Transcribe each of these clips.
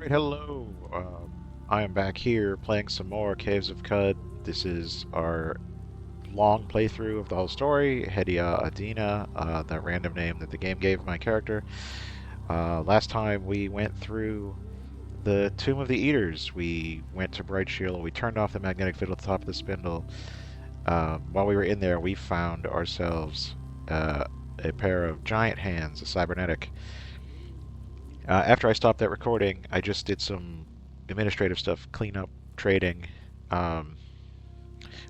Alright, hello. I am back here playing some more Caves of Cud. This is our long playthrough of the whole story. Hedia Adina, that random name that the game gave my character. Last time we went through the Tomb of the Eaters. We went to Bright Shield. We turned off the magnetic field at the top of the spindle. While we were in there, we found ourselves a pair of giant hands, a cybernetic. After I stopped that recording, I just did some administrative stuff, clean up, trading. Um,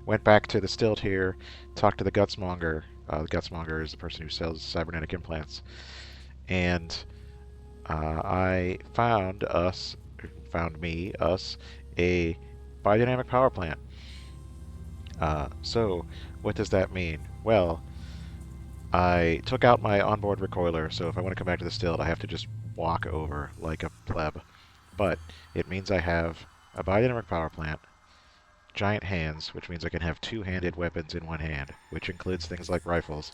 Went back to the stilt here, talked to the gutsmonger. The gutsmonger is the person who sells cybernetic implants, and I found me, us, a biodynamic power plant. So, what does that mean? Well, I took out my onboard recoiler, so if I want to come back to the stilt, I have to just walk over like a pleb. But it means I have a biodynamic power plant, giant hands, which means I can have two-handed weapons in one hand, which includes things like rifles,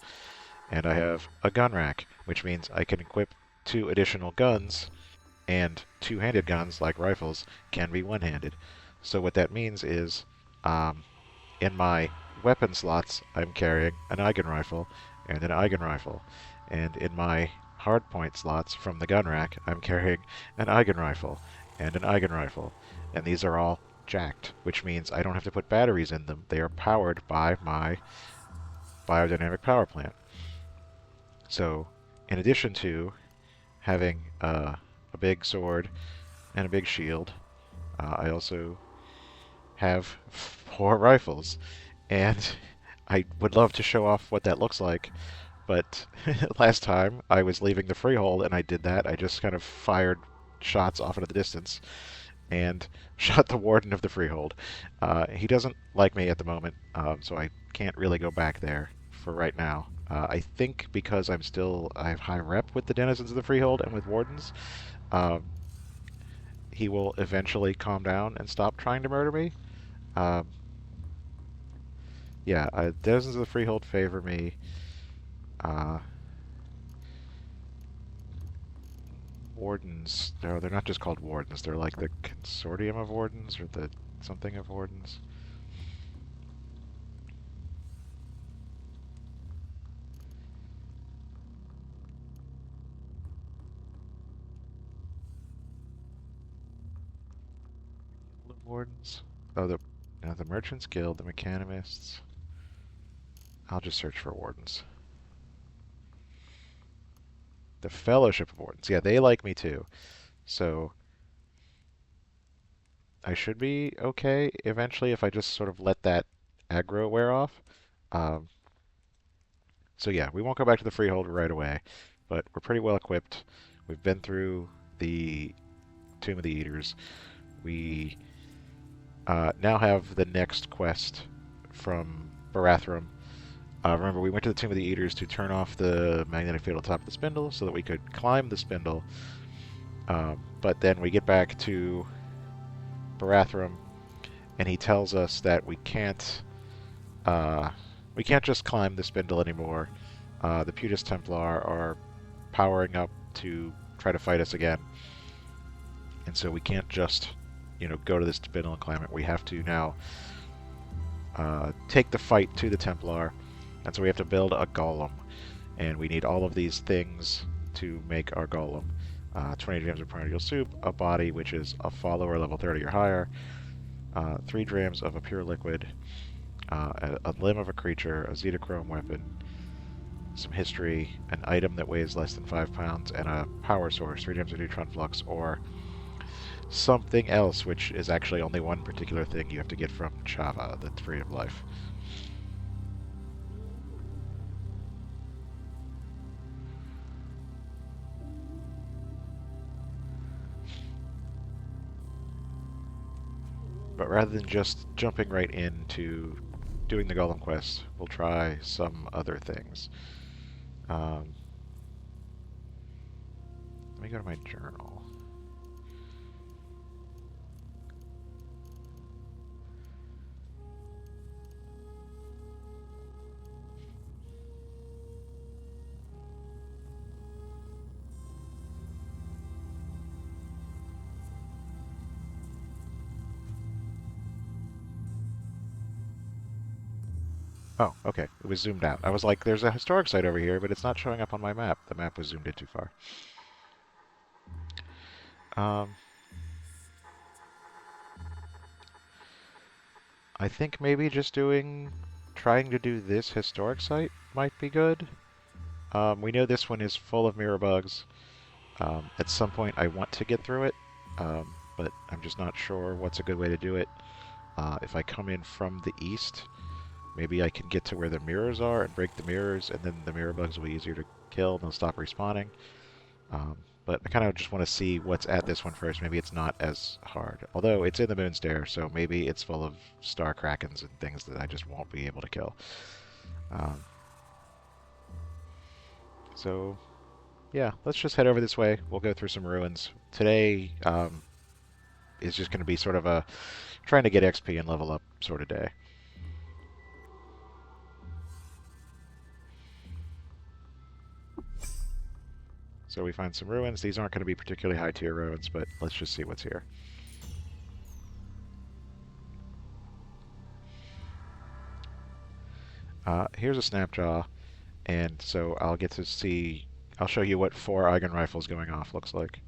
and I have a gun rack, which means I can equip two additional guns, and two-handed guns, like rifles, can be one-handed. So what that means is, in my weapon slots, I'm carrying an Eigen rifle and an Eigen rifle, and in my hardpoint slots from the gun rack, I'm carrying an Eigen rifle and an Eigen rifle, and these are all jacked, which means I don't have to put batteries in them. They are powered by my biodynamic power plant. So, in addition to having a big sword and a big shield, I also have four rifles, and I would love to show off what that looks like, but last time I was leaving the freehold and I did that. I just kind of fired shots off into the distance and shot the warden of the freehold. He doesn't like me at the moment, so I can't really go back there for right now. I think because I have high rep with the denizens of the freehold and with wardens, um, he will eventually calm down and stop trying to murder me. Um, yeah, denizens of the freehold favor me. Uh, Wardens, no, they're not just called wardens. They're like the consortium of wardens or the something of wardens. Guild of wardens. Oh, the merchants guild, the mechanimists. I'll just search for wardens. The fellowship of wardens. Yeah, they like me too. So I should be okay eventually if I just sort of let that aggro wear off. Um, so yeah, we won't go back to the freehold right away, but we're pretty well equipped. We've been through the Tomb of the Eaters. We now have the next quest from Barathrum. Remember, we went to the Tomb of the Eaters to turn off the magnetic field on top of the spindle so that we could climb the spindle. But then we get back to Barathrum, and he tells us that we can't just climb the spindle anymore. The Putis Templar are powering up to try to fight us again, and so we can't just, go to this spindle and climb it. We have to now take the fight to the Templar, and so we have to build a golem, and we need all of these things to make our golem. 20 grams of primordial soup, a body which is a follower level 30 or higher, 3 grams of a pure liquid, a limb of a creature, a zetachrome weapon, some history, an item that weighs less than 5 pounds, and a power source, 3 grams of neutron flux, or something else, which is actually only one particular thing you have to get from Chava, the Tree of Life. But rather than just jumping right into doing the Golem quest, we'll try some other things. Um, Let me go to my journal. Oh, okay. It was zoomed out. I was like, there's a historic site over here, but it's not showing up on my map. The map was zoomed in too far. Um, I think maybe just trying to do this historic site might be good. We know this one is full of mirror bugs. At some point, I want to get through it, but I'm just not sure what's a good way to do it. If I come in from the east, maybe I can get to where the mirrors are and break the mirrors, and then the mirror bugs will be easier to kill and they'll stop respawning. Um, but I kind of just want to see what's at this one first. Maybe it's not as hard. Although it's in the Moonstare, so maybe it's full of star krakens and things that I just won't be able to kill. Um, so, yeah, let's just head over this way. We'll go through some ruins. Today is just going to be sort of a trying to get XP and level up sort of day. So we find some ruins. These aren't going to be particularly high tier ruins, but let's just see what's here. Here's a snapjaw, and so I'll get to see. I'll show you what 4 Eigen rifles going off looks like.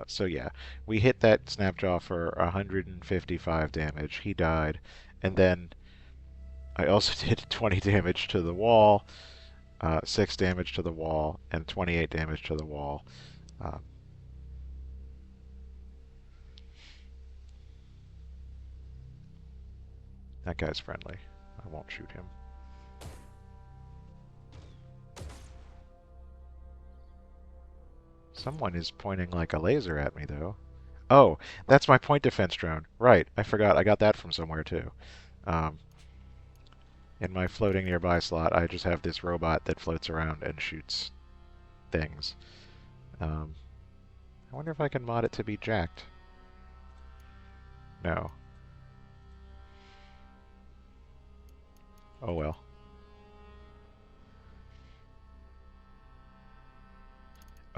So yeah, we hit that snapjaw for 155 damage. He died, and then I also did 20 damage to the wall, 6 damage to the wall, and 28 damage to the wall. Uh, that guy's friendly. I won't shoot him. Someone is pointing like a laser at me, though. Oh, that's my point defense drone. Right, I forgot. I got that from somewhere, too. Um, in my floating nearby slot, I just have this robot that floats around and shoots things. Um, I wonder if I can mod it to be jacked. No. Oh well.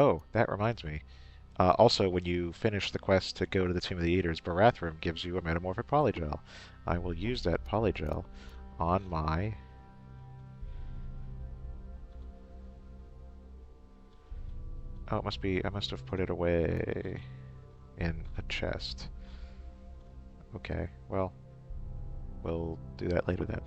Oh, that reminds me. Also, when you finish the quest to go to the Tomb of the Eaters, Barathrum gives you a metamorphic polygel. I will use that polygel on my... Oh, it must be... I must have put it away in a chest. Okay, well, we'll do that later then.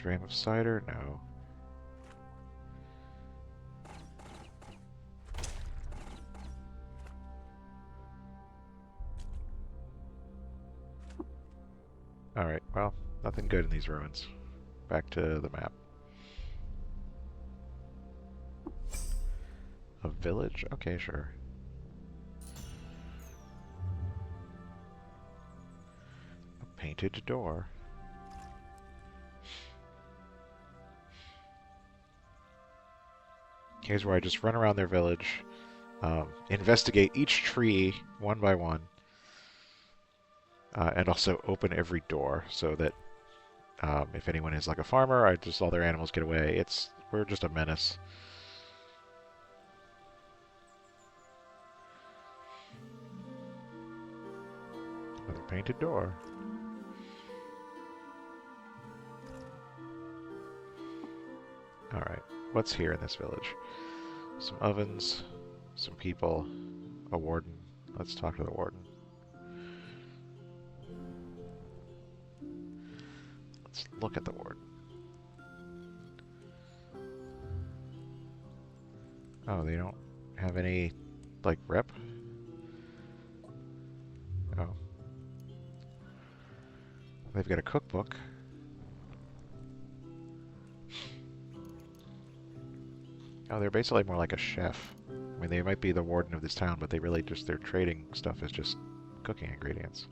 Drain of cider? No. Alright, well, nothing good in these ruins. Back to the map. A village? Okay, sure. A painted door. Here's where I just run around their village, investigate each tree one by one, and also open every door so that if anyone is like a farmer, I just all their animals get away. We're just a menace. Another painted door. Alright, what's here in this village? Some ovens, some people, a warden. Let's talk to the warden. Let's look at the warden. Oh, they don't have any, like, rep? Oh. They've got a cookbook. Oh, they're basically more like a chef. I mean, they might be the warden of this town, but they really just, their trading stuff is just cooking ingredients.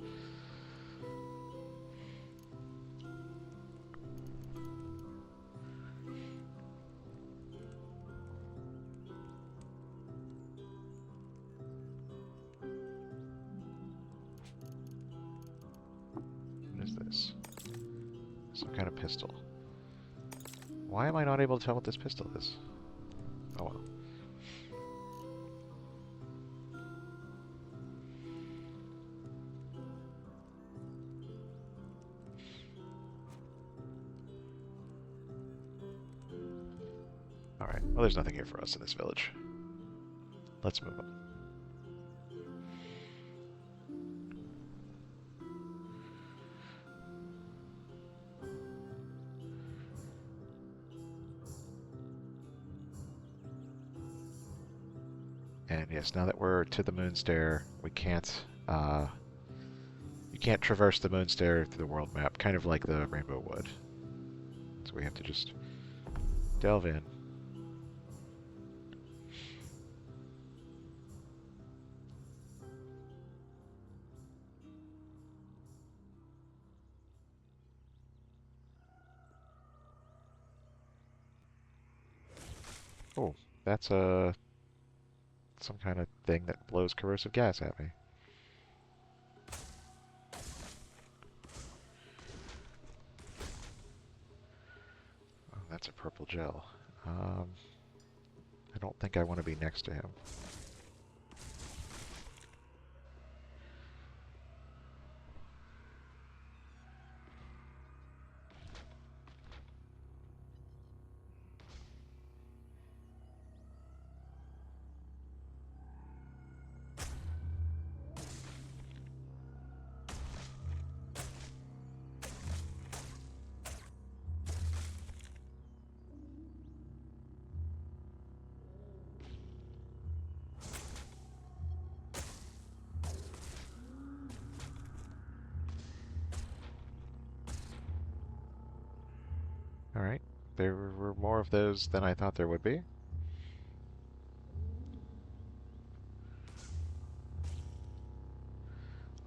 Some kind of pistol. Why am I not able to tell what this pistol is? Oh well. Alright, well there's nothing here for us in this village. Let's move on. And yes, now that we're to the Moonstair, we can't, you can't traverse the Moonstair through the world map, kind of like the Rainbow Wood. So we have to just delve in. Oh, that's some kind of thing that blows corrosive gas at me. Oh, that's a purple gel. I don't think I want to be next to him. Alright, there were more of those than I thought there would be.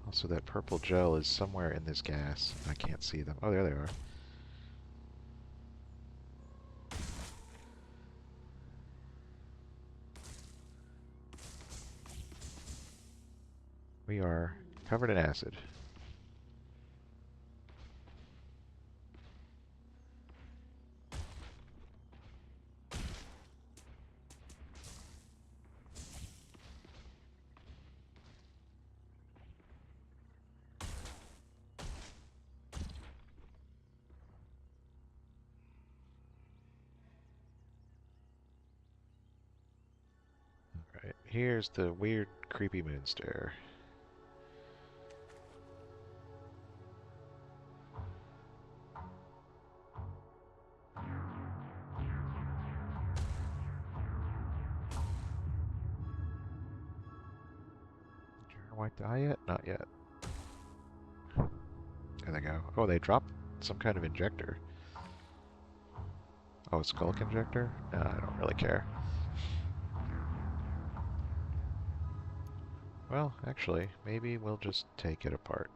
Also, that purple gel is somewhere in this gas. I can't see them. Oh, there they are. We are covered in acid. Alright, here's the weird, creepy moonstair. White dye yet? Not yet. There they go. Oh, they dropped some kind of injector. Oh, skulk injector? No, I don't really care. Well, actually, maybe we'll just take it apart.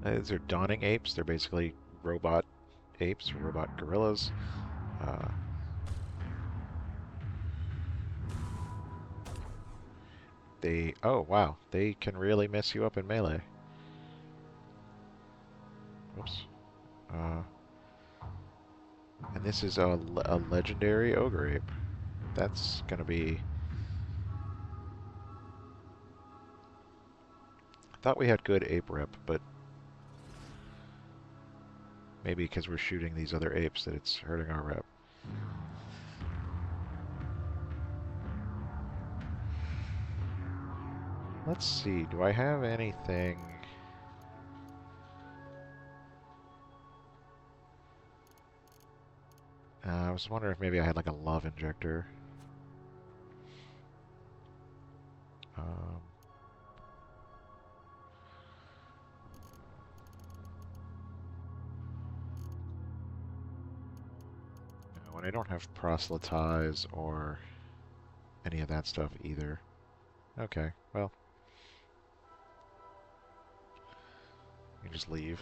These are dawning apes. They're basically robot apes, or robot gorillas. Uh, oh wow, they can really mess you up in melee. Whoops. Uh, and this is a legendary ogre ape. That's gonna be... I thought we had good ape rep, but maybe because we're shooting these other apes that it's hurting our rep. Let's see, do I have anything? I was wondering if maybe I had like a love injector. Um, no, and I don't have proselytize or any of that stuff either. Okay, well, you can just leave.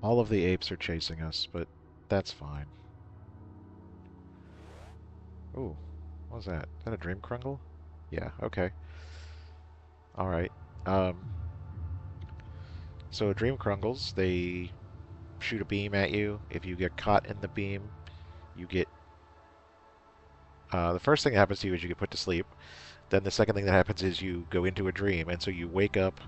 All of the apes are chasing us, but that's fine. Ooh, what was that? Is that a dream crungle? Yeah, okay. Alright. Um, so dream crungles, they shoot a beam at you. If you get caught in the beam, you get... the first thing that happens to you is you get put to sleep. Then the second thing that happens is you go into a dream, and so you wake up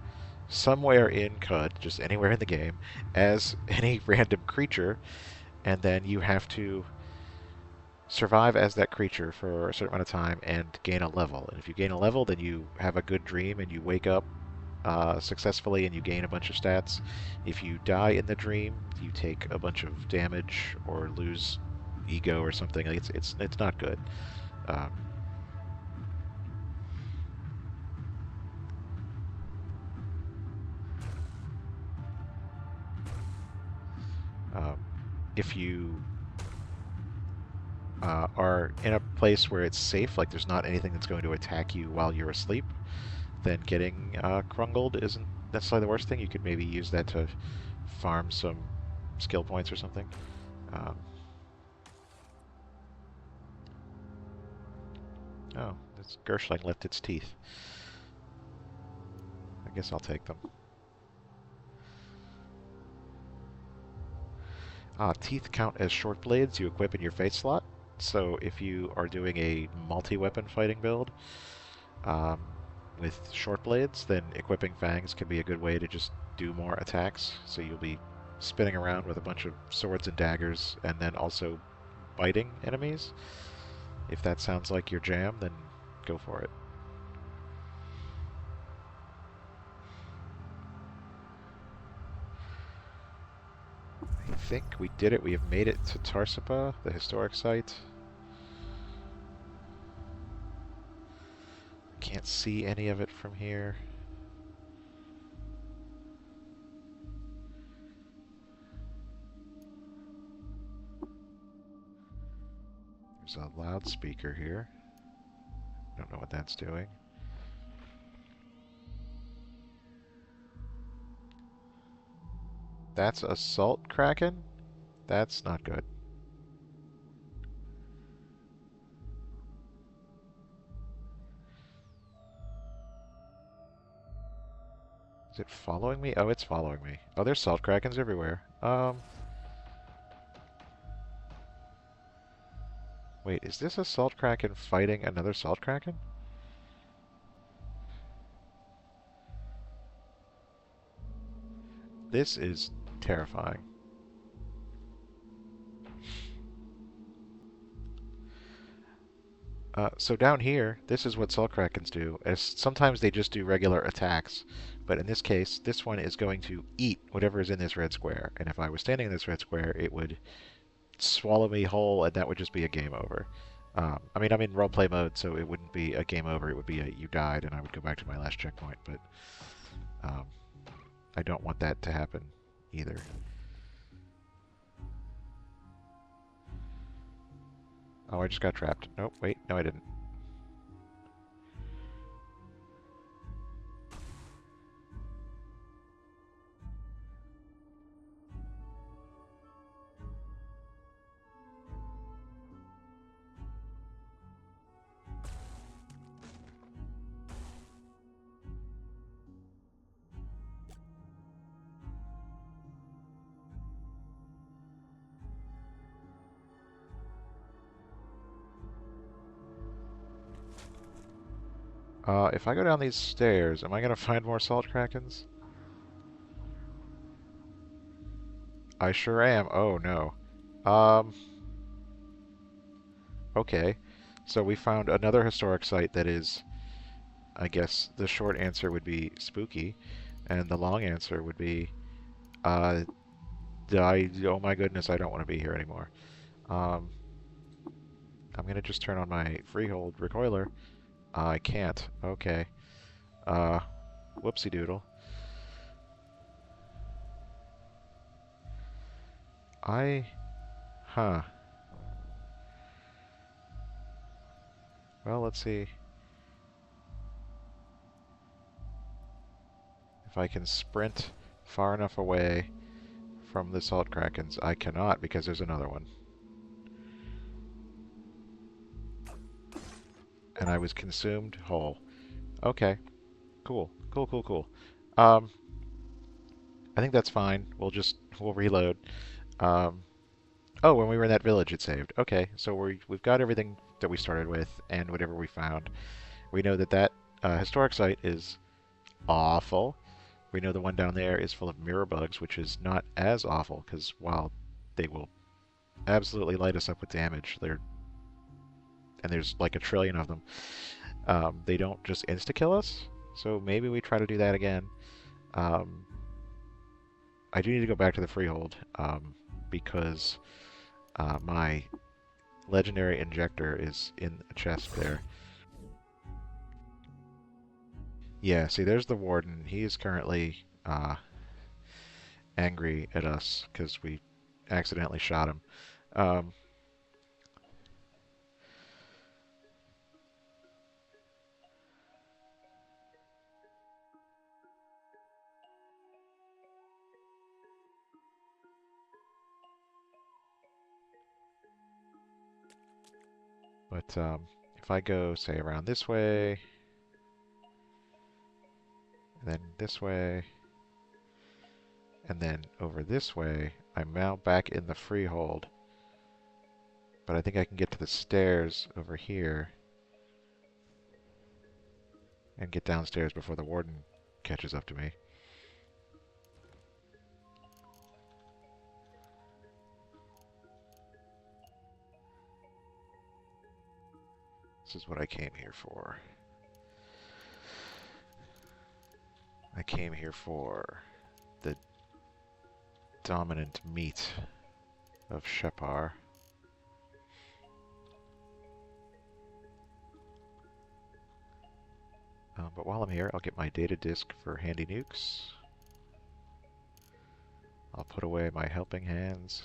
somewhere in CUD, just anywhere in the game, as any random creature, and then you have to survive as that creature for a certain amount of time and gain a level. And if you gain a level, then you have a good dream and you wake up successfully and you gain a bunch of stats. If you die in the dream, you take a bunch of damage or lose ego or something. Like it's not good. Um, um, if you are in a place where it's safe, like there's not anything that's going to attack you while you're asleep, then getting crungled isn't necessarily the worst thing. You could maybe use that to farm some skill points or something. Um, oh, this Gershling left its teeth. I guess I'll take them. Teeth count as short blades you equip in your face slot. So if you are doing a multi-weapon fighting build um, with short blades, then equipping fangs can be a good way to just do more attacks. So you'll be spinning around with a bunch of swords and daggers, and then also biting enemies. If that sounds like your jam, then go for it. I think we did it. We have made it to Tarsipa, the historic site. Can't see any of it from here. There's a loudspeaker here. Don't know what that's doing. That's Assault Kraken? That's not good. Is it following me? Oh, it's following me. Oh, there's Salt Krakens everywhere. Wait, is this a Salt Kraken fighting another Salt Kraken? This is terrifying. So down here, this is what Salt Krakens do. As sometimes they just do regular attacks, but in this case, this one is going to eat whatever is in this red square. And if I was standing in this red square, it would swallow me whole, and that would just be a game over. I mean, I'm in roleplay mode, so it wouldn't be a game over. It would be a you died, and I would go back to my last checkpoint. But um, I don't want that to happen either. Oh, I just got trapped. Nope, wait, no I didn't. If I go down these stairs, am I gonna find more salt krakens? I sure am. Oh no. Um, okay. So we found another historic site that is, I guess the short answer would be spooky, and the long answer would be, uh, oh my goodness, I don't want to be here anymore. Um, I'm gonna just turn on my freehold recoiler. I can't. Okay. Uh, whoopsie doodle. I, huh. Well, let's see if I can sprint far enough away from the salt krakens. I cannot because there's another one. And I was consumed whole. Okay, cool, cool, cool, cool. Um, I think that's fine. We'll reload. Um, oh, when we were in that village, it saved. Okay, so we've got everything that we started with and whatever we found. We know that historic site is awful. We know the one down there is full of mirror bugs, which is not as awful because while they will absolutely light us up with damage, and there's like a trillion of them. They don't just insta kill us, so maybe we try to do that again. Um, I do need to go back to the freehold because my legendary injector is in a chest there. Yeah, see, there's the warden. He is currently angry at us because we accidentally shot him. Um, but if I go, say, around this way, and then this way, and then over this way, I'm now back in the freehold. But I think I can get to the stairs over here and get downstairs before the warden catches up to me. This is what I came here for. I came here for the dominant meat of Shepar. But while I'm here, I'll get my data disk for handy nukes. I'll put away my helping hands.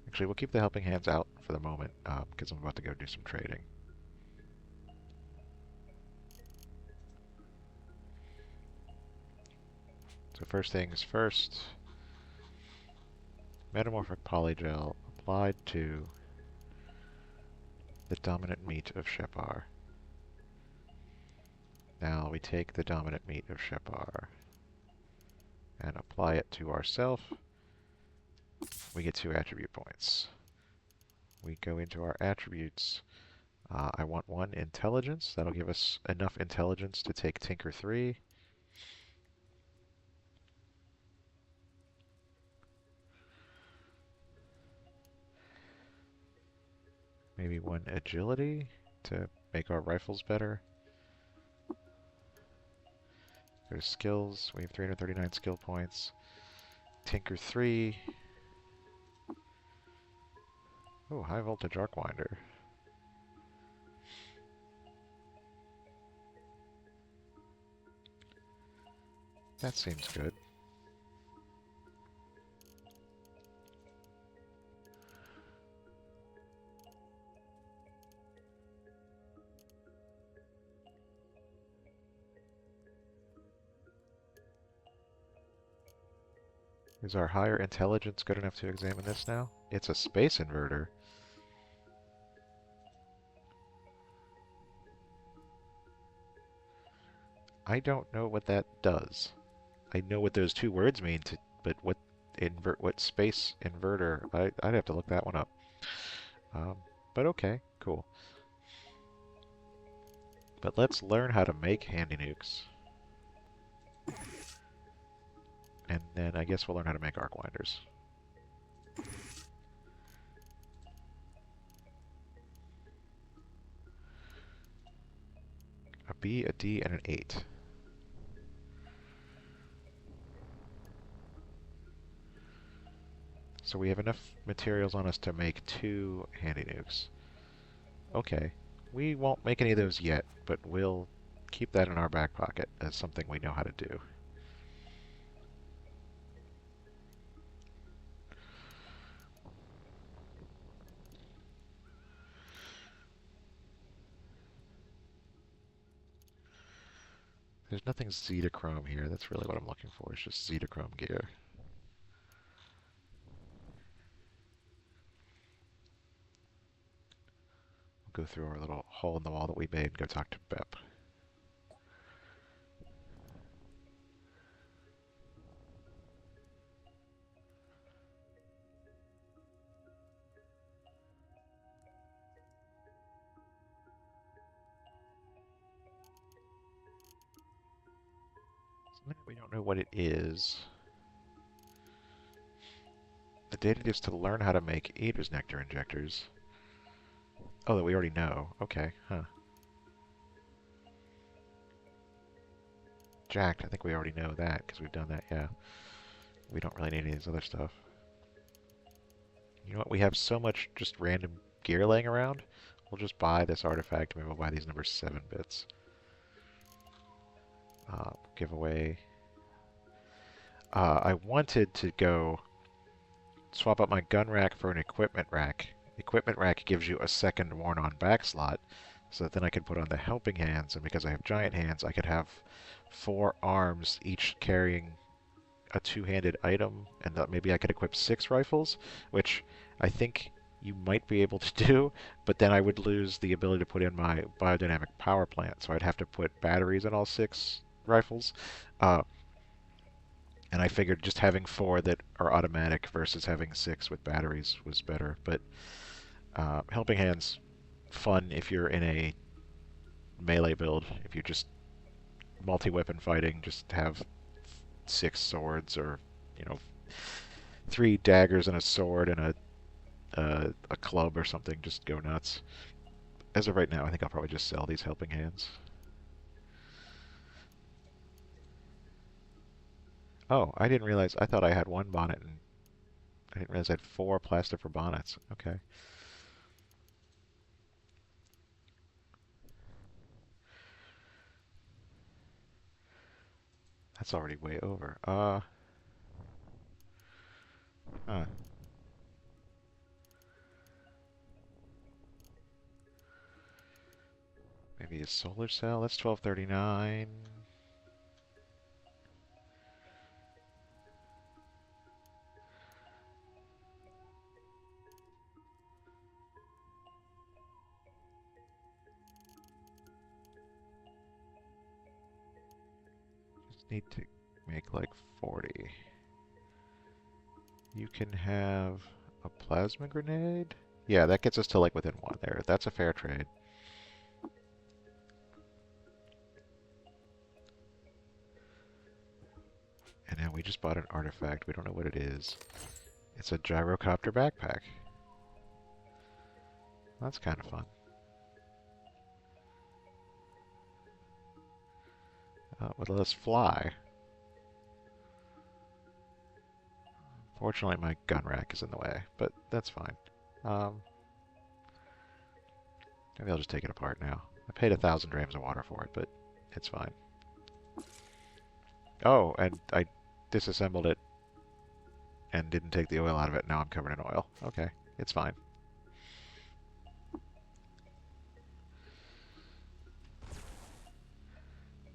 Actually, we'll keep the helping hands out for the moment, because I'm about to go do some trading. So first things first, metamorphic polygel applied to the dominant meat of Shepar. Now we take the dominant meat of Shepar and apply it to ourself. We get 2 attribute points. We go into our attributes. I want 1 intelligence. That'll give us enough intelligence to take Tinker 3. Maybe 1 agility to make our rifles better. Go to skills. We have 339 skill points. Tinker 3. Oh, high voltage arc winder. That seems good. Is our higher intelligence good enough to examine this now? It's a space inverter. I don't know what that does. I know what those 2 words mean, but what what space inverter? I'd have to look that one up. Um, but okay, cool. But let's learn how to make handy nukes. And then I guess we'll learn how to make arc winders. A B, a D, and an 8. So we have enough materials on us to make 2 handy nukes. Okay. We won't make any of those yet, but we'll keep that in our back pocket as something we know how to do. There's nothing Zetachrome here. That's really what I'm looking for. It's just Zetachrome gear. We'll go through our little hole in the wall that we made and go talk to Bep. We don't know what it is. The data is to learn how to make Ader's nectar injectors. Oh, that we already know. Okay, huh. Jacked, I think we already know that, because we've done that, yeah. We don't really need any of this other stuff. You know what, we have so much just random gear laying around. We'll just buy this artifact, maybe we'll buy these number 7 bits. Giveaway. I wanted to go swap out my gun rack for an equipment rack. Equipment rack gives you a second worn-on back slot, so that then I could put on the helping hands, and because I have giant hands, I could have 4 arms, each carrying a 2-handed item, and that maybe I could equip 6 rifles, which I think you might be able to do, but then I would lose the ability to put in my biodynamic power plant, so I'd have to put batteries in all 6 rifles. And I figured just having 4 that are automatic versus having 6 with batteries was better. But helping hands, fun if you're in a melee build. If you're just multi-weapon fighting, just have 6 swords or, you know, 3 daggers and a sword and a club or something. Just go nuts. As of right now, I think I'll probably just sell these helping hands. Oh, I didn't realize. I thought I had 1 bonnet, and I didn't realize I had 4 plaster for bonnets. Okay. That's already way over. Huh. Maybe a solar cell? That's 1239. Just need to make like 40. You can have a plasma grenade? Yeah, that gets us to like within 1 there. That's a fair trade. And now we just bought an artifact. We don't know what it is. It's a gyrocopter backpack. That's kind of fun. Would let us fly. Fortunately, my gun rack is in the way, but that's fine. Maybe I'll just take it apart now. I paid 1,000 drams of water for it, but it's fine. Oh, and I disassembled it and didn't take the oil out of it. Now I'm covered in oil. Okay, it's fine.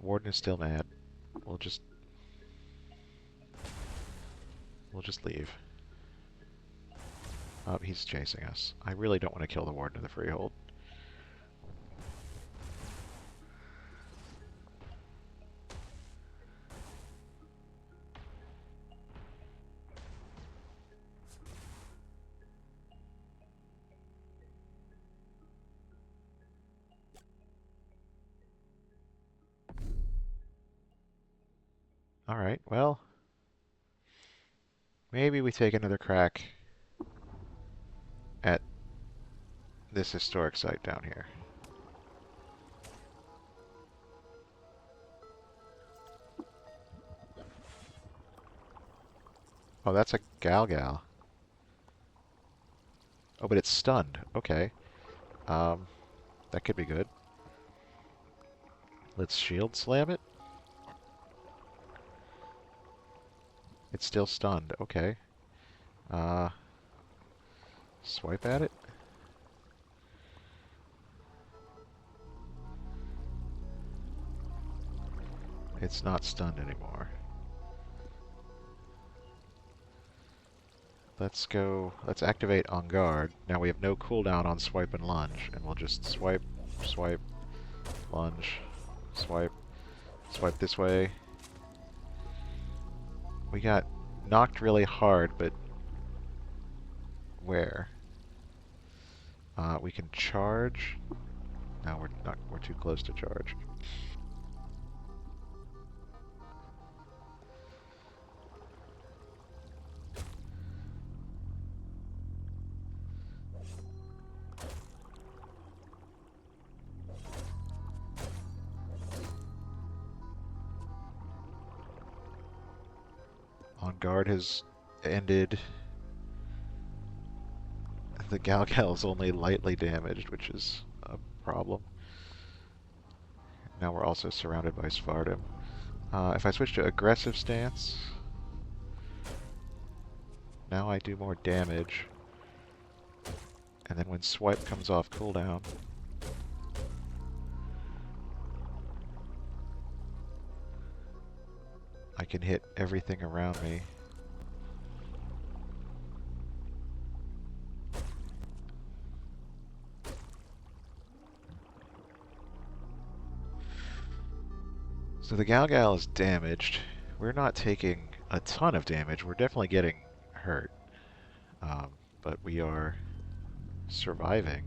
Warden is still mad. We'll just leave. Oh, he's chasing us. I really don't want to kill the Warden of the Freehold. Alright, well, maybe we take another crack at this historic site down here. Oh, that's a Galgal. Oh, but it's stunned. Okay. Um, that could be good. Let's shield slam it. It's still stunned. Okay. Uh, swipe at it. It's not stunned anymore. Let's go. Let's activate on guard. Now we have no cooldown on swipe and lunge, and we'll just swipe, swipe, lunge, swipe, swipe this way. We got knocked really hard, but where? We can charge. No, we're not. We're too close to charge. On guard has ended. The Galgal is only lightly damaged, which is a problem. Now we're also surrounded by Svardim. If I switch to aggressive stance, now I do more damage. And then when swipe comes off cooldown, I can hit everything around me. So the Galgal is damaged. We're not taking a ton of damage. We're definitely getting hurt. But we are surviving,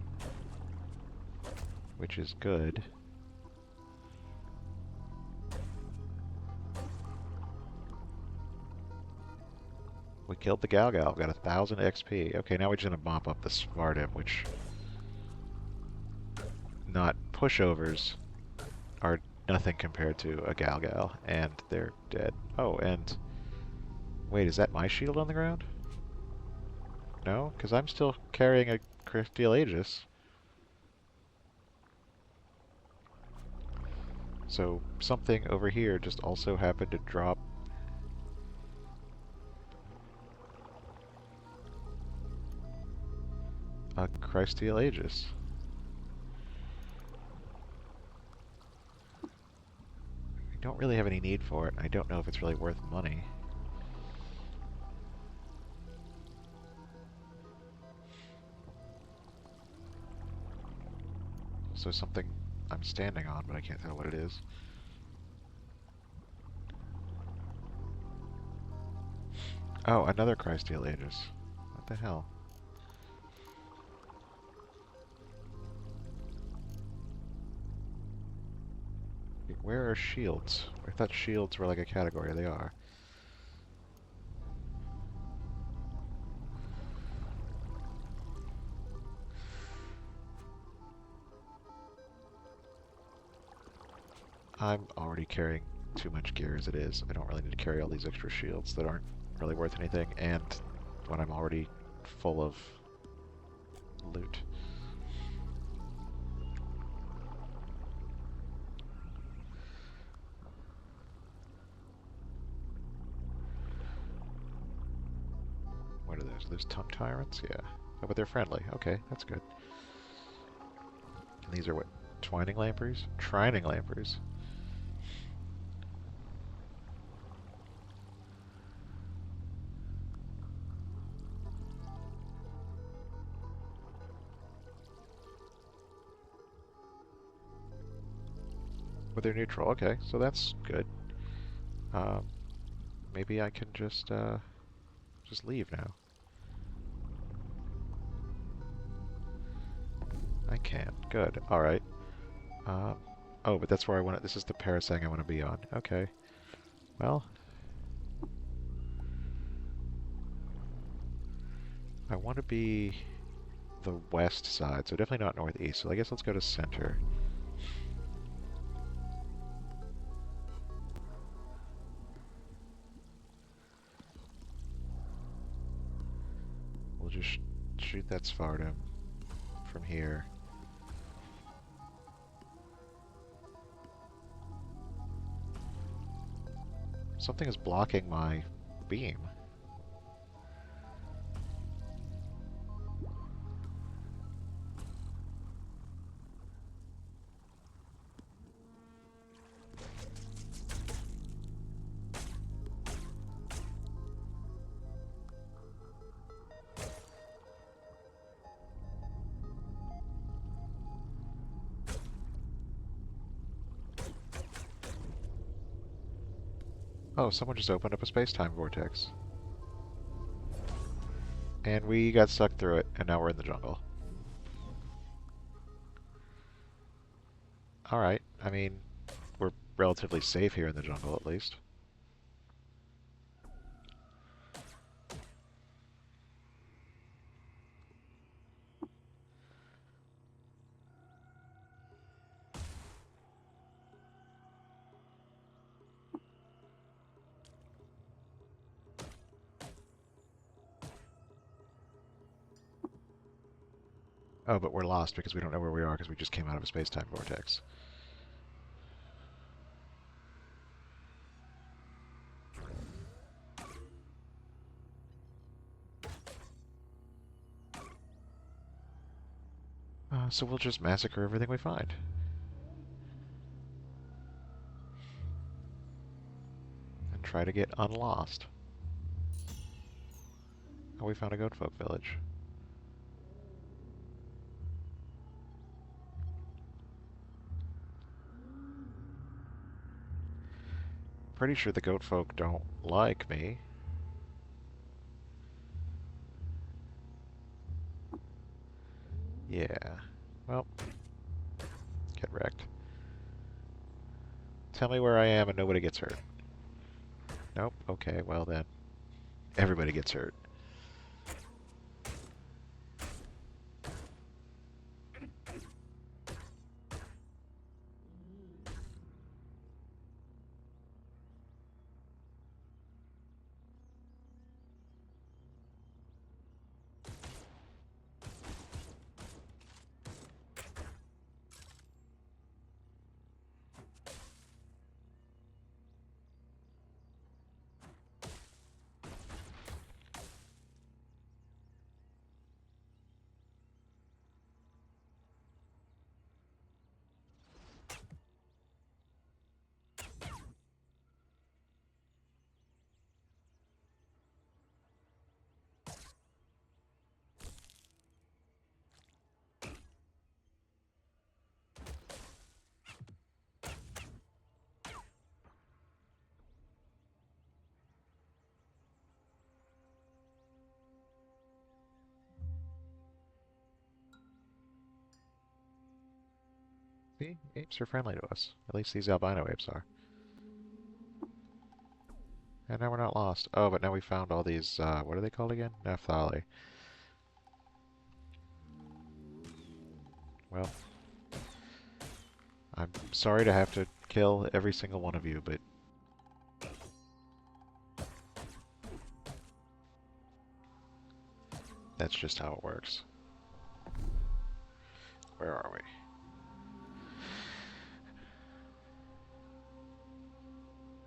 which is good. We killed the Galgal. Got 1,000 XP. Okay, now we're just gonna mop up the Svardim, which not pushovers are nothing compared to a Galgal, and they're dead. Oh, and wait, is that my shield on the ground? No, because I'm still carrying a Crystal Aegis. So something over here just also happened to drop a Crystal Aegis. I don't really have any need for it. I don't know if it's really worth money. So something I'm standing on, but I can't tell what it is. Oh, another Crystal Aegis. What the hell? Where are shields? I thought shields were like a category. They are. I'm already carrying too much gear as it is. I don't really need to carry all these extra shields that aren't really worth anything, and when I'm already full of loot. What are those? Are those tongue tyrants? Yeah. Oh, but they're friendly. Okay, that's good. And these are what? Twining lampreys? Trining lampreys. But they're neutral. Okay, so that's good. Um, maybe I can just leave now. I can. Good. All right. Um, oh, but that's where I want it. This is the parasang I want to be on. Okay. Well, I want to be the west side, so definitely not northeast. So I guess let's go to center. We'll just shoot that Svartum from here. Something is blocking my beam. Oh, someone just opened up a space-time vortex. And we got sucked through it, and now we're in the jungle. Alright, I mean, we're relatively safe here in the jungle, at least. Oh, but we're lost because we don't know where we are because we just came out of a space-time vortex. So we'll just massacre everything we find. And try to get unlost. Oh, we found a goat folk village. Pretty sure the goat folk don't like me. Yeah. Well, get wrecked. Tell me where I am and nobody gets hurt. Nope. Okay, well then. Everybody gets hurt. See? Apes are friendly to us. At least these albino apes are. And now we're not lost. Oh, but now we found all these, what are they called again? Naphtali. Well, I'm sorry to have to kill every single one of you, but that's just how it works. Where are we?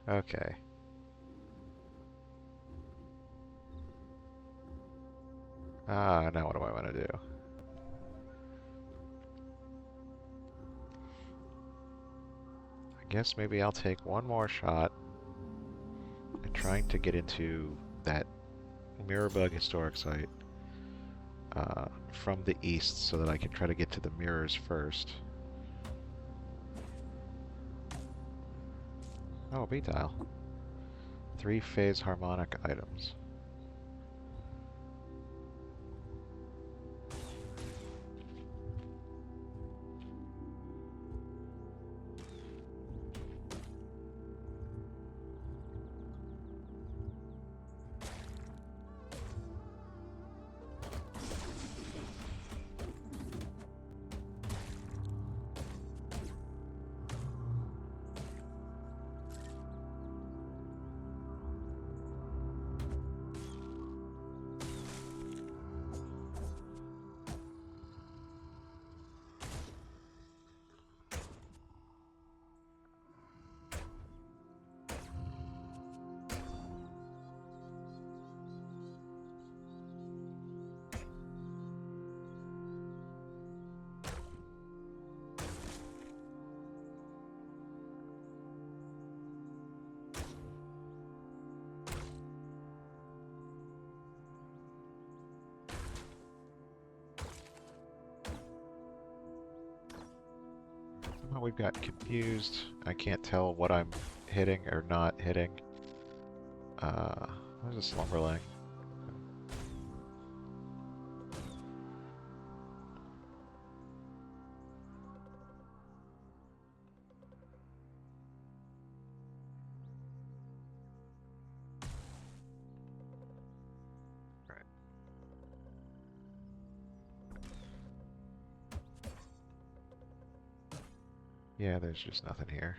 Okay. Now what do I want to do? I guess maybe I'll take one more shot at trying to get into that Mirrorbug historic site from the east so that I can try to get to the mirrors first. Oh, a B tile. 3-phase harmonic items. Well, we've got confused. I can't tell what I'm hitting or not hitting. There's a slumberling. Right. Yeah, there's just nothing here.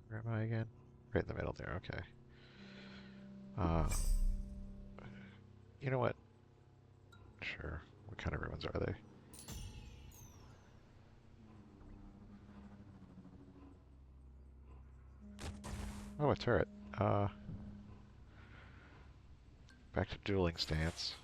Where am I again? Right in the middle there, okay. Uh, you know what? Sure. What kind of ruins are they? Oh, a turret. Uh, Back to dueling stance.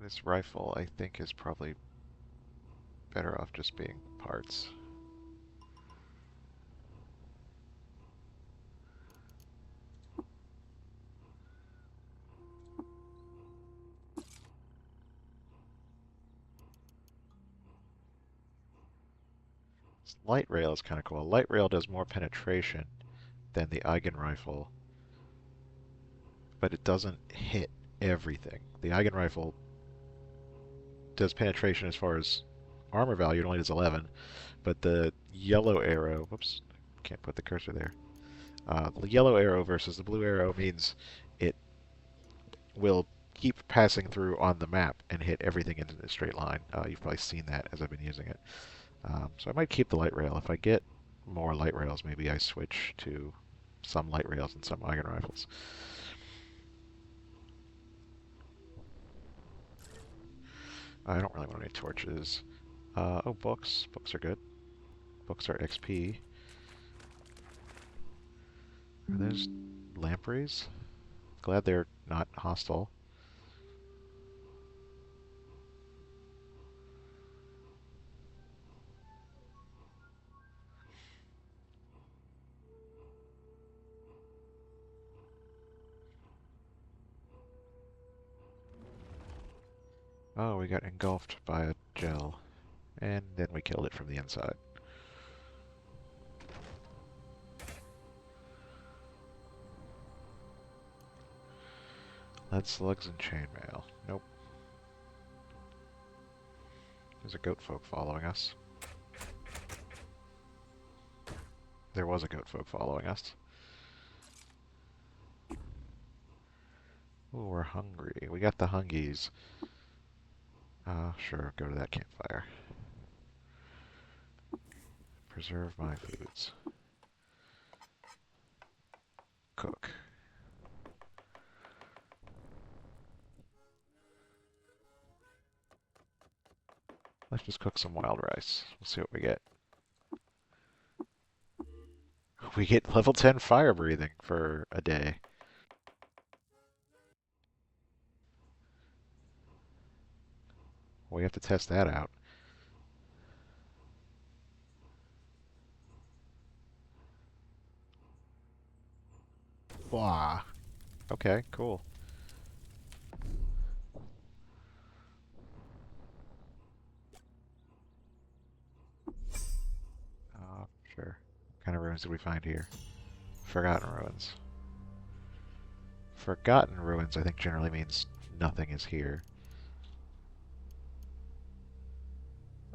This rifle, I think, is probably better off just being parts. This light rail is kind of cool. Light rail does more penetration than the Eigen rifle, but it doesn't hit everything. The Eigen rifle does penetration as far as armor value, it only does 11, but the yellow arrow, whoops, can't put the cursor there. The yellow arrow versus the blue arrow means it will keep passing through on the map and hit everything in a straight line. You've probably seen that as I've been using it. So I might keep the light rail. If I get more light rails, maybe I switch to some light rails and some iron rifles. I don't really want any torches. Oh, books. Books are good. Books are XP. Are those lampreys? Glad they're not hostile. Oh, we got engulfed by a gel. And then we killed it from the inside. Lead slugs and chainmail. Nope. There's a goat folk following us. There was a goat folk following us. Ooh, we're hungry. We got the hungies. Sure, go to that campfire. Preserve my foods. Cook. Let's just cook some wild rice. We'll see what we get. We get level 10 fire breathing for a day. We have to test that out. Blah. Okay, cool. Sure. What kind of ruins did we find here? Forgotten ruins. Forgotten ruins, I think, generally means nothing is here.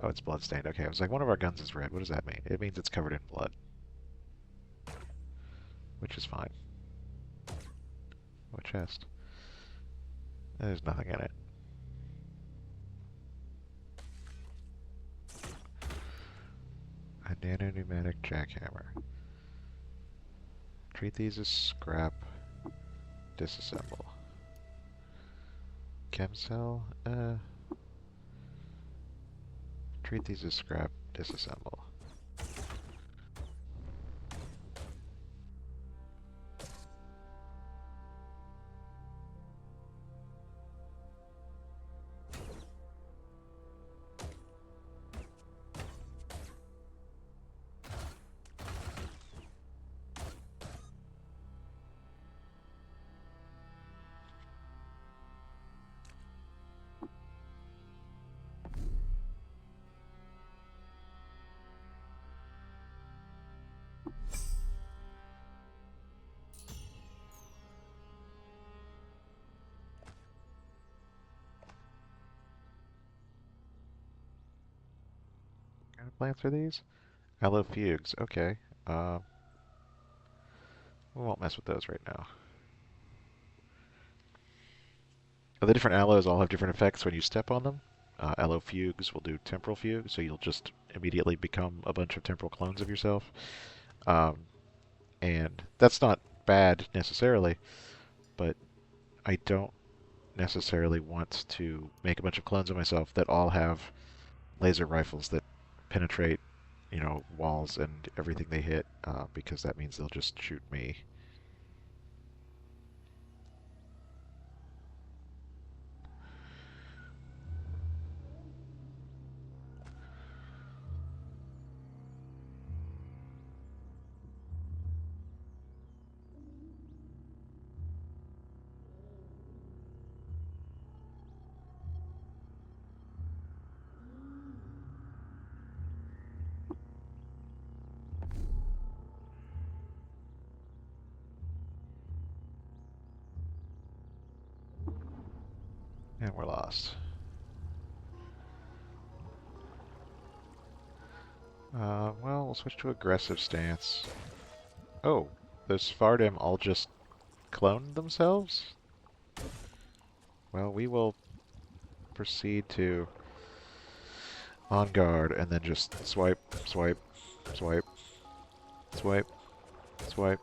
Oh, it's bloodstained. Okay, I was like, one of our guns is red. What does that mean? It means it's covered in blood. Which is fine. What chest? There's nothing in it. A nano-pneumatic jackhammer. Treat these as scrap. Disassemble. Chem cell? Treat these as scrap. Disassemble. What kind of plants are these? Aloe fugues. Okay. Um, we won't mess with those right now. The different aloes all have different effects when you step on them. Aloe fugues will do temporal fugue, so you'll just immediately become a bunch of temporal clones of yourself. Um, and that's not bad necessarily, but I don't necessarily want to make a bunch of clones of myself that all have laser rifles that penetrate, walls and everything they hit, because that means they'll just shoot me. And we're lost. Well, we'll switch to aggressive stance. Oh, those Fardim all just cloned themselves? Well, we will proceed to on guard and then just swipe, swipe, swipe, swipe, swipe.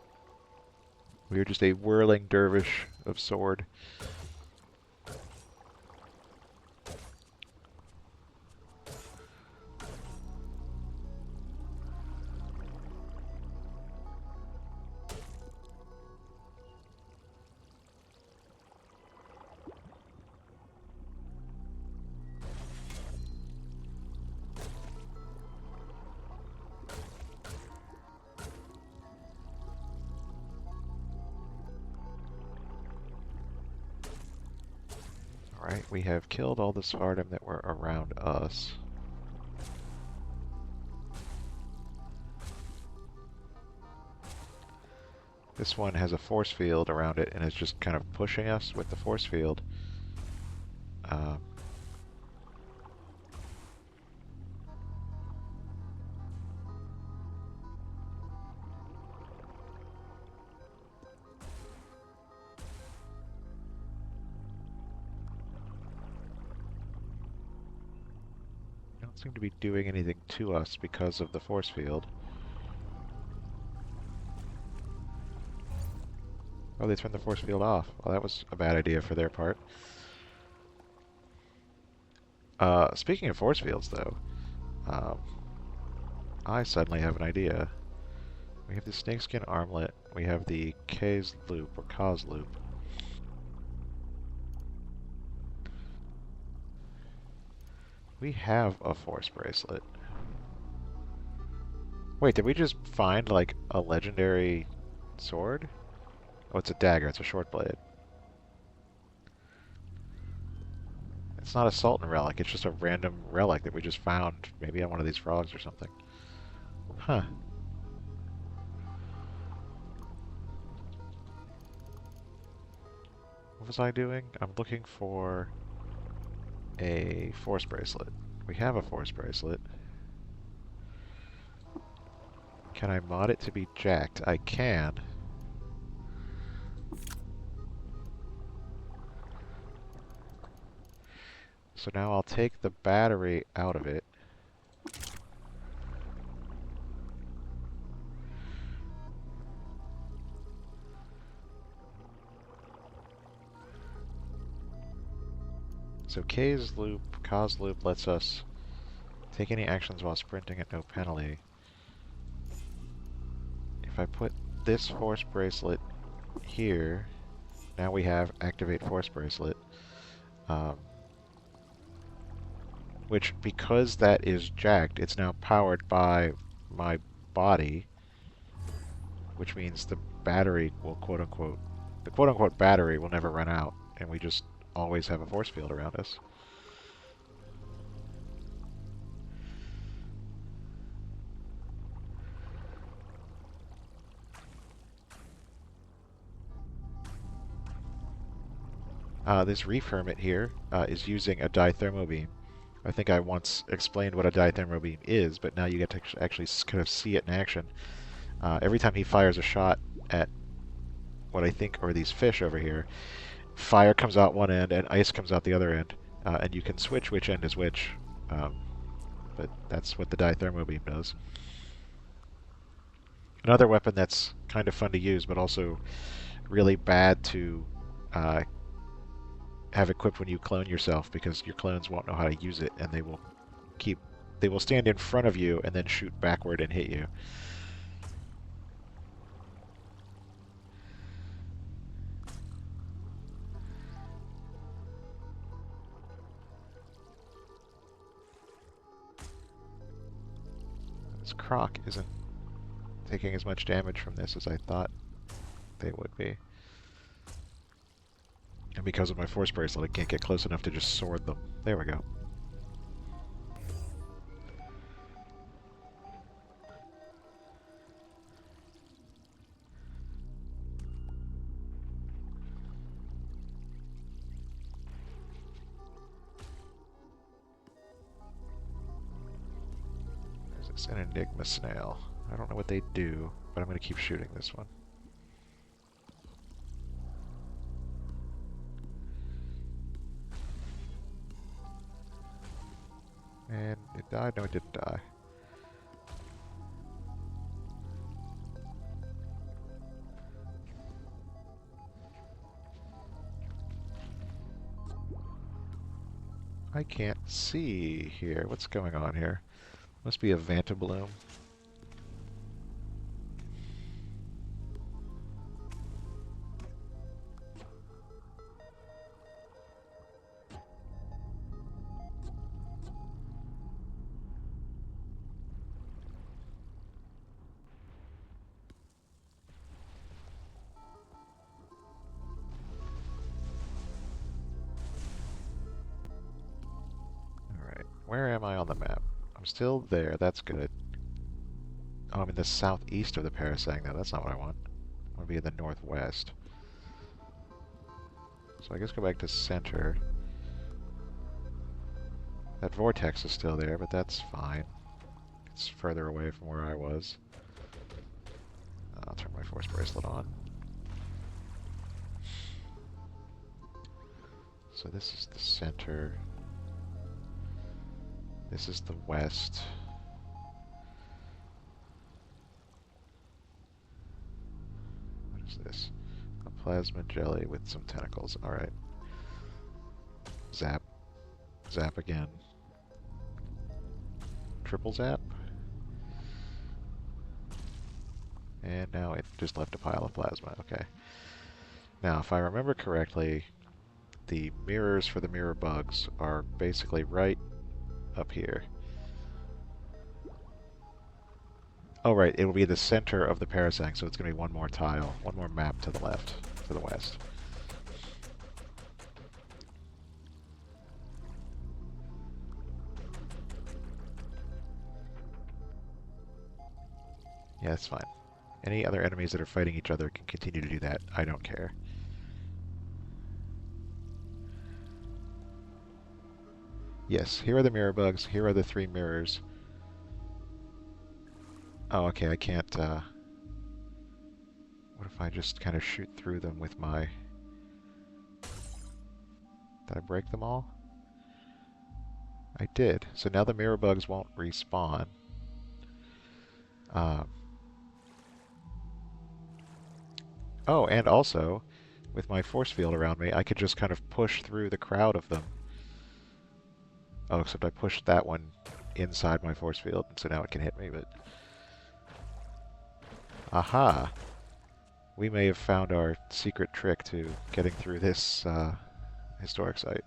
We are just a whirling dervish of sword. Alright, we have killed all the Svardim that were around us. This one has a force field around it and is just kind of pushing us with the force field. Um, don't seem to be doing anything to us because of the force field. Oh, they turned the force field off. Well, that was a bad idea for their part. Speaking of force fields, though, um, I suddenly have an idea. We have the snakeskin armlet. We have the K's loop, or Kaz loop. We have a force bracelet. Wait, did we just find, like, a legendary sword? Oh, it's a dagger. It's a short blade. It's not a Sultan relic. It's just a random relic that we just found, maybe on one of these frogs or something. Huh. What was I doing? I'm looking for a force bracelet. We have a force bracelet. Can I mod it to be jacked? I can. So now I'll take the battery out of it. So K's loop lets us take any actions while sprinting at no penalty. If I put this force bracelet here, now we have activate force bracelet, um, which because that is jacked, it's now powered by my body, which means the battery will the quote unquote battery will never run out, and we just always have a force field around us. This reef hermit here is using a dithermo beam. I think I once explained what a dithermo beam is, but now you get to actually kind of see it in action. Every time he fires a shot at what I think are these fish over here, fire comes out one end and ice comes out the other end, and you can switch which end is which, um, but that's what the dithermo beam does. Another weapon that's kind of fun to use, but also really bad to uh, have equipped when you clone yourself, because your clones won't know how to use it, and keep they will stand in front of you and then shoot backward and hit you. This croc isn't taking as much damage from this as I thought they would be. And because of my force bracelet, I can't get close enough to just sword them. There we go. There's this an enigma snail. I don't know what they do, but I'm going to keep shooting this one. And it died? No, it didn't die. I can't see here. What's going on here? Must be a Vanta bloom. Alright, where am I on the map? I'm still there, that's good. Oh, I'm in the southeast of the parasang now. That's not what I want. I want to be in the northwest. So I guess go back to center. That vortex is still there, but that's fine. It's further away from where I was. I'll turn my force bracelet on. So this is the center. This is the west. What is this? A plasma jelly with some tentacles. Alright. Zap. Zap again. Triple zap. And now it just left a pile of plasma. Okay. Now, if I remember correctly, the mirrors for the mirror bugs are basically right up here. Oh, right, it will be the center of the parasang, so it's going to be one more tile, one more map to the left, to the west. Yeah, that's fine. Any other enemies that are fighting each other can continue to do that. I don't care. Yes, here are the mirror bugs. Here are the 3 mirrors. Oh, okay, I can't, what if I just kind of shoot through them with my... Did I break them all? I did. So now the mirror bugs won't respawn. Oh, and also, with my force field around me, I could just kind of push through the crowd of them Oh, except I pushed that one inside my force field, so now it can hit me, but... Aha! We may have found our secret trick to getting through this historic site.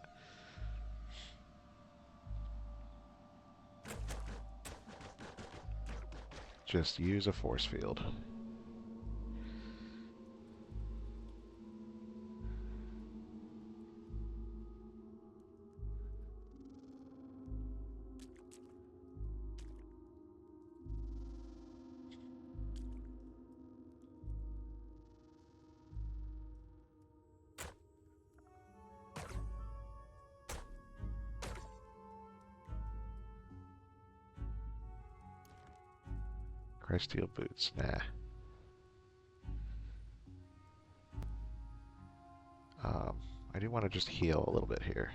Just use a force field. Steel boots, nah. I do want to just heal a little bit here.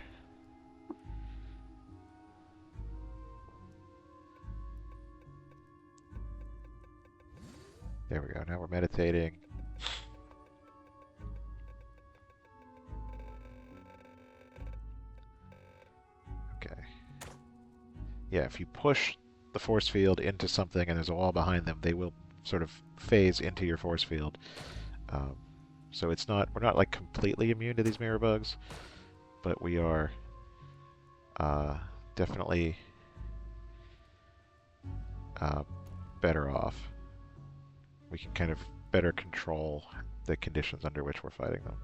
There we go. Now we're meditating. Okay. Yeah, if you push the force field into something and there's a wall behind them, they will sort of phase into your force field. Um, so we're not like completely immune to these mirror bugs, but we are uh, definitely uh, better off. We can kind of better control the conditions under which we're fighting them.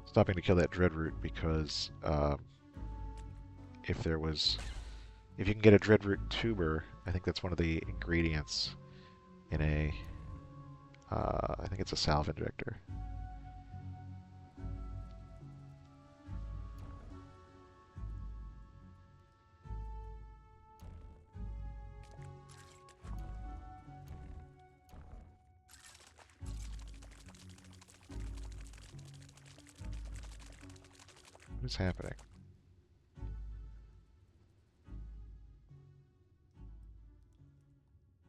Stopping to kill that dreadroot because if you can get a dreadroot tuber, I think that's one of the ingredients in I think it's a salve injector. What is happening?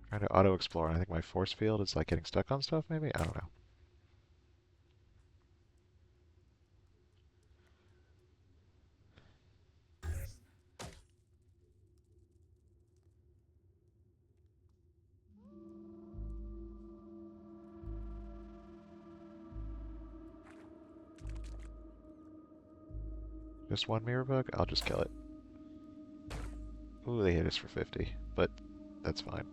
Trying to auto-explore, and I think my force field is like getting stuck on stuff, maybe? I don't know. Just one mirror bug? I'll just kill it. Ooh, they hit us for 50, but that's fine.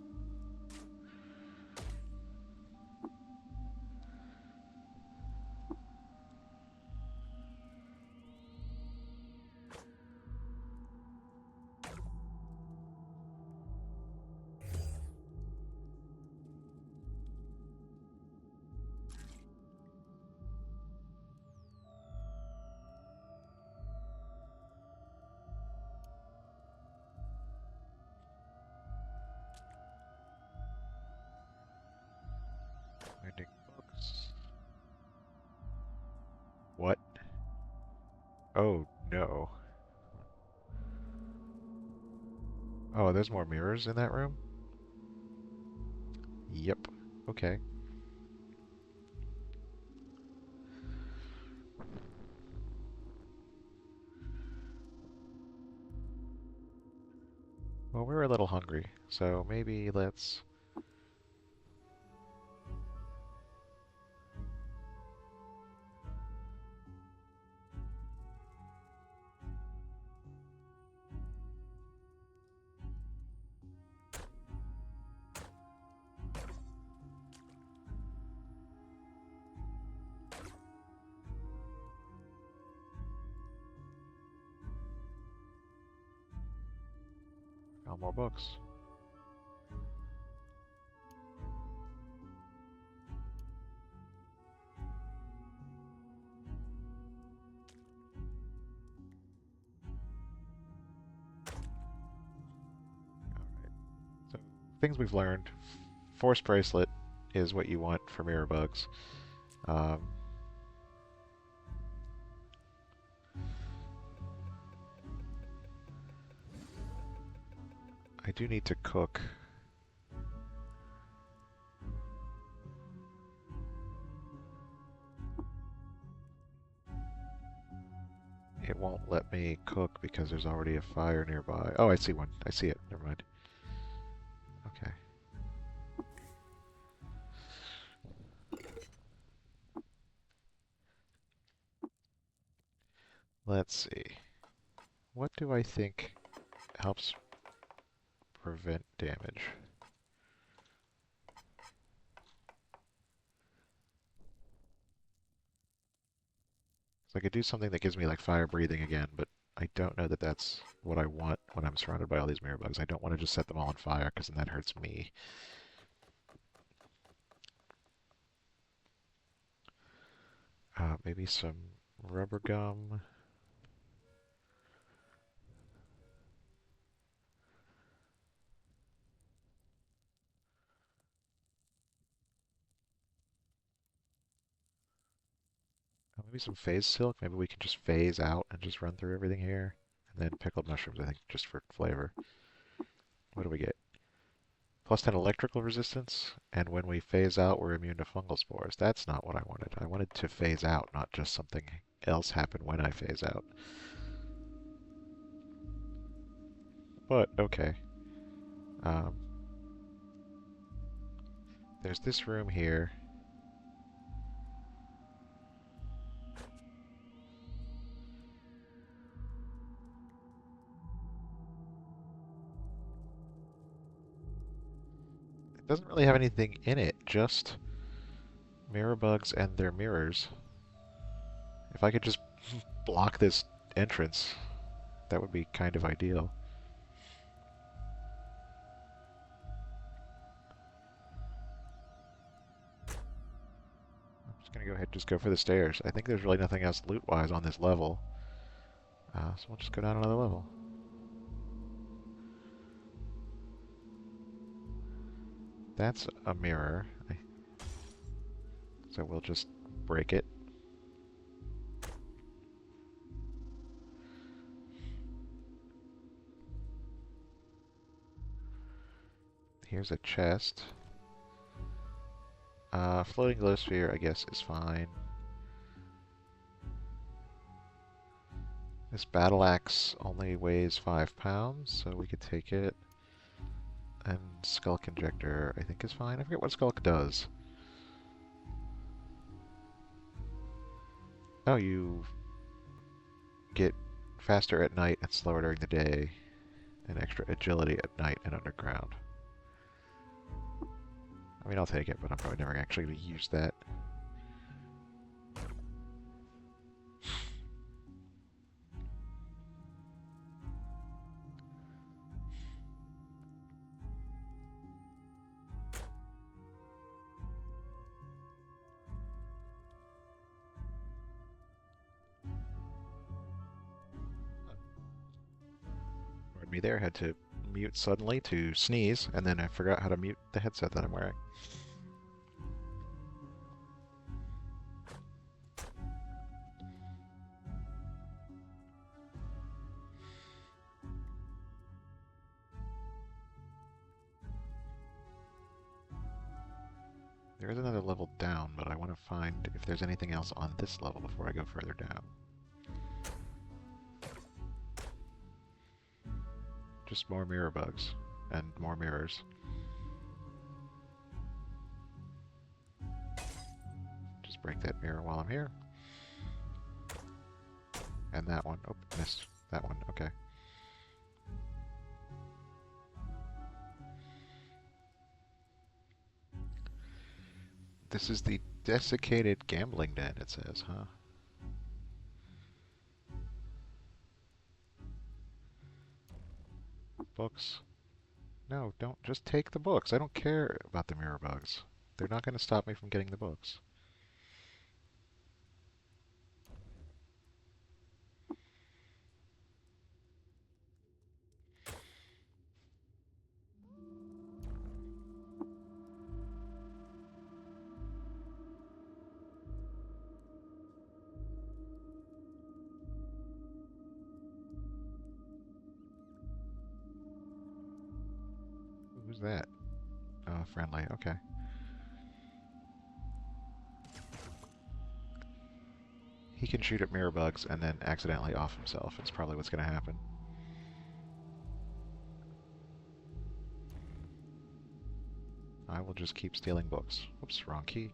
Finding books. What? Oh, no. Oh, there's more mirrors in that room? Yep. Okay. Well, we're a little hungry, so maybe let's... Found more books. Alright. So, things we've learned. Force bracelet is what you want for mirror bugs. Um, I do need to cook. It won't let me cook because there's already a fire nearby. Oh, I see one. I see it. Never mind. Okay. Let's see. What do I think helps prevent damage? So I could do something that gives me like fire breathing again, but I don't know that that's what I want when I'm surrounded by all these mirror bugs. I don't want to just set them all on fire because then that hurts me. Maybe some rubber gum. Maybe some phase silk. Maybe we can just phase out and just run through everything here. And then pickled mushrooms, I think, just for flavor. What do we get? Plus 10 electrical resistance, and when we phase out, we're immune to fungal spores. That's not what I wanted. I wanted to phase out, not just something else happen when I phase out. But, okay. Um, there's this room here. It doesn't really have anything in it, just mirror bugs and their mirrors. If I could just block this entrance, that would be kind of ideal. I'm just gonna go ahead and just go for the stairs. I think there's really nothing else loot-wise on this level. So we'll just go down another level. That's a mirror. So we'll just break it. Here's a chest. Floating glow sphere, I guess, is fine. This battle axe only weighs 5 pounds, so we could take it. And Skulk Injector, I think, is fine. I forget what Skulk does. Oh, you get faster at night and slower during the day, and extra agility at night and underground. I mean, I'll take it, but I'm probably never actually going to use that. Me there, had to mute suddenly to sneeze, and then I forgot how to mute the headset that I'm wearing. There is another level down, but I want to find if there's anything else on this level before I go further down. Just more mirror bugs and more mirrors. Just break that mirror while I'm here. And that one. Oh, missed. That one. Okay. This is the desiccated gambling den, it says, huh? Books. No, don't. Just take the books. I don't care about the mirror bugs. They're not going to stop me from getting the books. that? Oh, friendly. Okay. He can shoot at mirror bugs and then accidentally off himself. It's probably what's going to happen. I will just keep stealing books. Whoops, wrong key.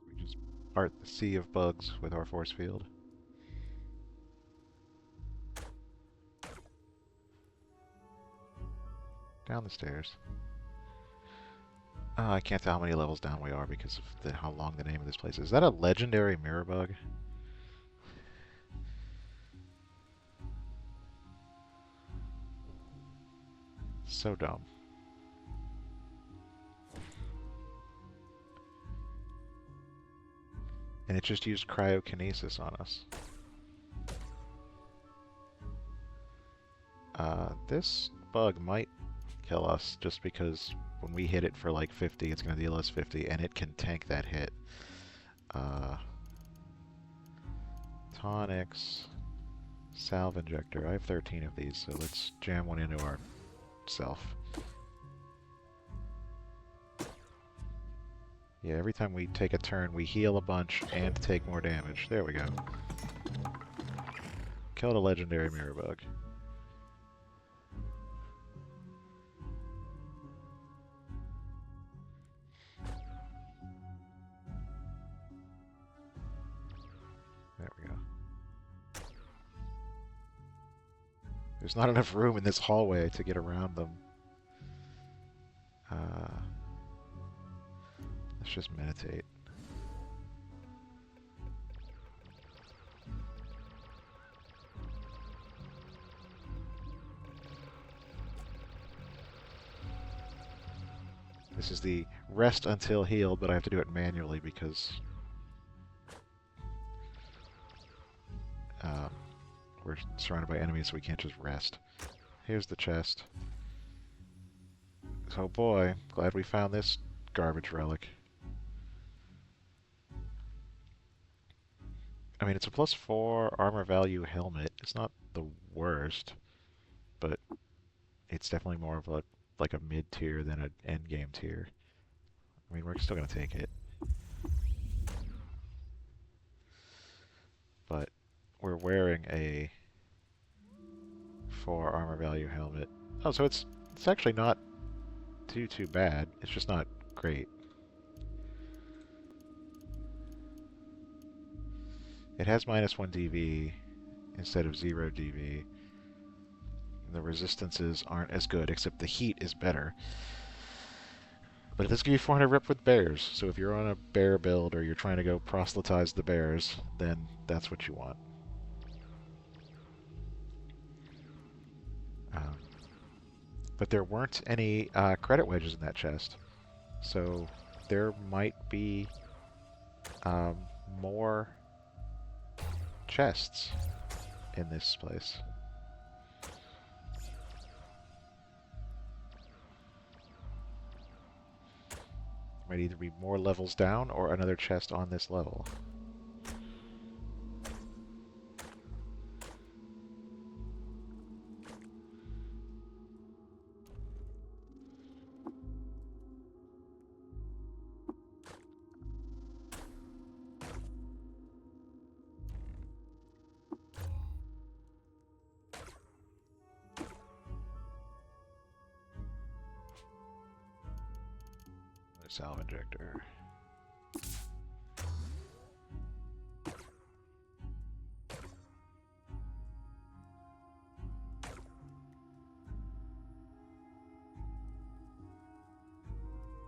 We just part the sea of bugs with our force field. Down the stairs. I can't tell how many levels down we are because of how long the name of this place is. Is that a legendary mirror bug? So dumb. And it just used cryokinesis on us. This bug might kill us just because when we hit it for like 50, it's going to deal us 50, and it can tank that hit. Tonics, salve injector. I have 13 of these, so let's jam one into our self. Yeah, every time we take a turn, we heal a bunch and take more damage. There we go. Killed a legendary mirror bug. There we go. There's not enough room in this hallway to get around them. Let's just meditate. This is the rest until healed, but I have to do it manually because we're surrounded by enemies, so we can't just rest. Here's the chest. Oh boy, glad we found this garbage relic. I mean, it's a +4 armor value helmet. It's not the worst, but it's definitely more of a like a mid tier than an end game tier. I mean, we're still gonna take it, but we're wearing a 4 armor value helmet. Oh, so it's actually not too bad. It's just not great. It has -1 DV instead of 0 DV. The resistances aren't as good, except the heat is better. But it does give you 400 rip with bears, so if you're on a bear build or you're trying to go proselytize the bears, then that's what you want. But there weren't any credit wedges in that chest, so there might be more chests in this place. Might either be more levels down or another chest on this level. Salve injector.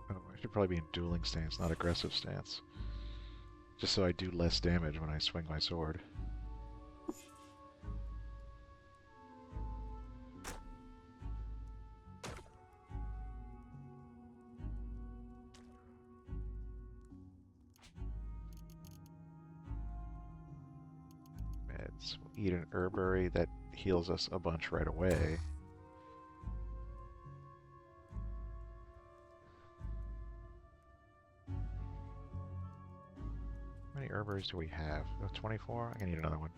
Oh, I should probably be in dueling stance, not aggressive stance. Just so I do less damage when I swing my sword. Let's eat an herbery that heals us a bunch right away. How many herberies do we have? Oh, 24? I'm gonna need another one.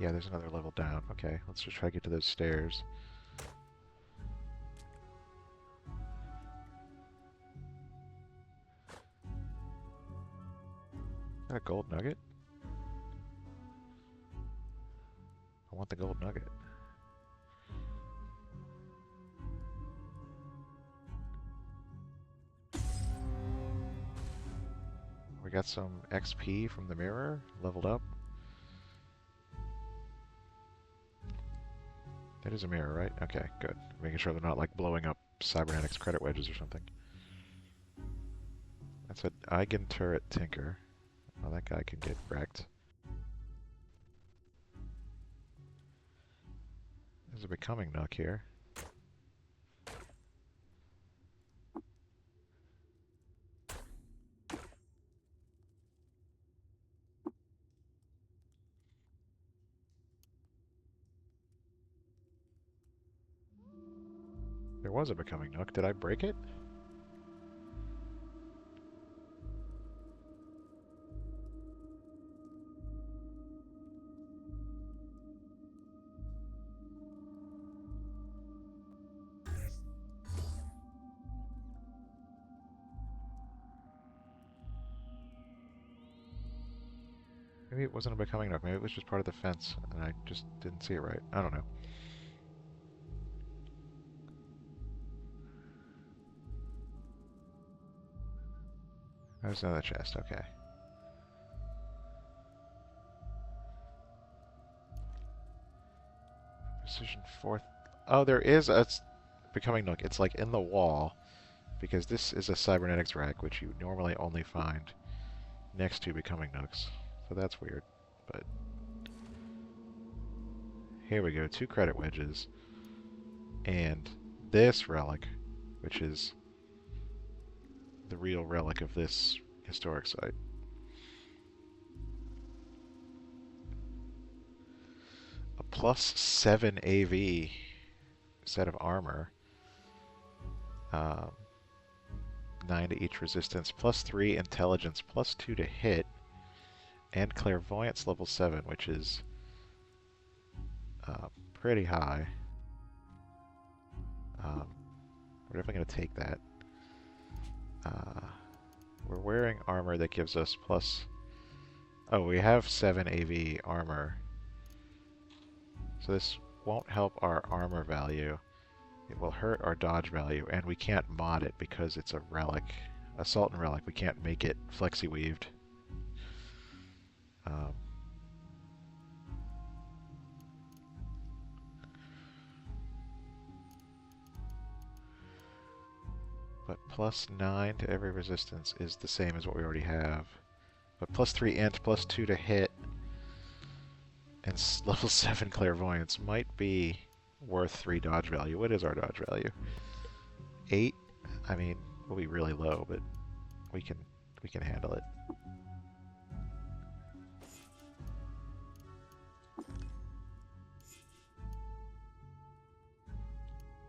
Yeah, there's another level down. Okay, let's just try to get to those stairs. Is that a gold nugget? I want the gold nugget. We got some XP from the mirror, leveled up. That is a mirror, right? Okay, good. Making sure they're not like blowing up cybernetics credit wedges or something. That's an Eigen turret tinker. Oh, that guy can get wrecked. There's a becoming nook here. There was a becoming nook. Did I break it? Maybe it wasn't a becoming nook. Maybe it was just part of the fence, and I just didn't see it right. I don't know. There's another chest. Okay. Precision fourth. Oh, there is a becoming nook. It's like in the wall, because this is a cybernetics rack, which you normally only find next to becoming nooks. So that's weird. But here we go. 2 credit wedges. And this relic, which is the real relic of this historic site. A +7 AV set of armor. 9 to each resistance, +3 intelligence, +2 to hit, and clairvoyance level 7, which is pretty high. We're definitely going to take that. We're wearing armor that gives us plus... Oh, we have 7 AV armor. So this won't help our armor value. It will hurt our dodge value, and we can't mod it because it's a relic. Assault and relic, we can't make it flexi-weaved. But +9 to every resistance is the same as what we already have. But +3 int, +2 to hit, and level 7 clairvoyance might be worth 3 dodge value. What is our dodge value? 8? I mean, we'll be really low, but we can handle it.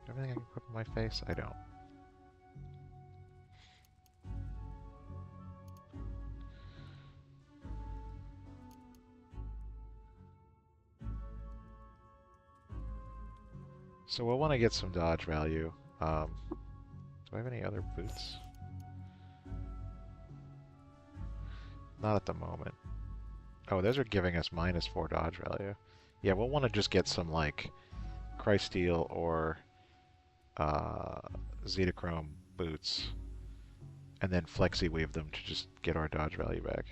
Everything I can equip on my face? I don't. So we'll want to get some dodge value. Do I have any other boots? Not at the moment. Oh, those are giving us -4 dodge value. Yeah, we'll want to just get some, like, Christsteel or Zetachrome boots, and then flexi-weave them to just get our dodge value back.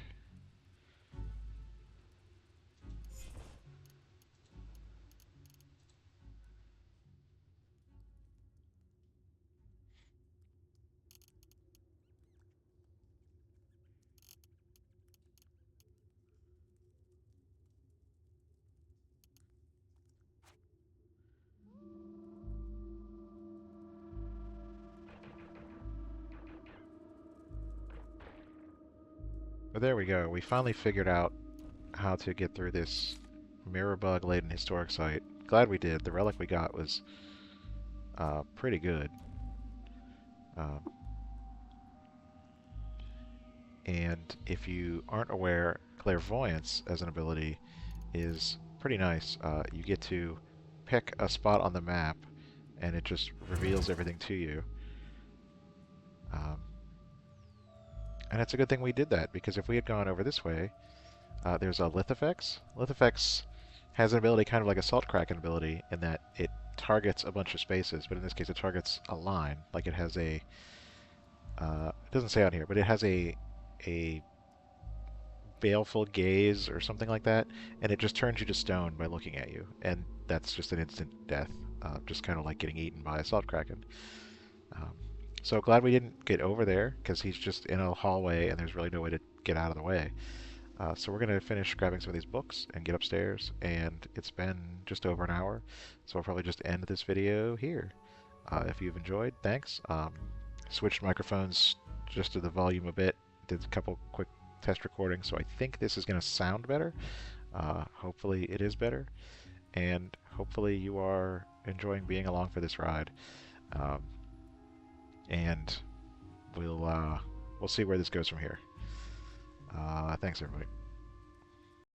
But there we go. We finally figured out how to get through this mirror bug laden historic site. Glad we did. The relic we got was pretty good. Um, and if you aren't aware, clairvoyance as an ability is pretty nice. You get to pick a spot on the map, and it just reveals everything to you. Um, and it's a good thing we did that, because if we had gone over this way, there's a Lithifex. Lithifex has an ability kind of like a Salt Kraken ability in that it targets a bunch of spaces, but in this case it targets a line. Like it has a, it doesn't say on here, but it has a baleful gaze or something like that, and it just turns you to stone by looking at you, and that's just an instant death, just kind of like getting eaten by a Salt Kraken. Um, so glad we didn't get over there, because he's just in a hallway and there's really no way to get out of the way. So we're going to finish grabbing some of these books and get upstairs, and it's been just over an hour, so I'll probably just end this video here. If you've enjoyed, thanks. Switched microphones just to the volume a bit, did a couple quick test recordings, so I think this is going to sound better. Hopefully it is better, and hopefully you are enjoying being along for this ride. Um, and we'll see where this goes from here. Thanks, everybody.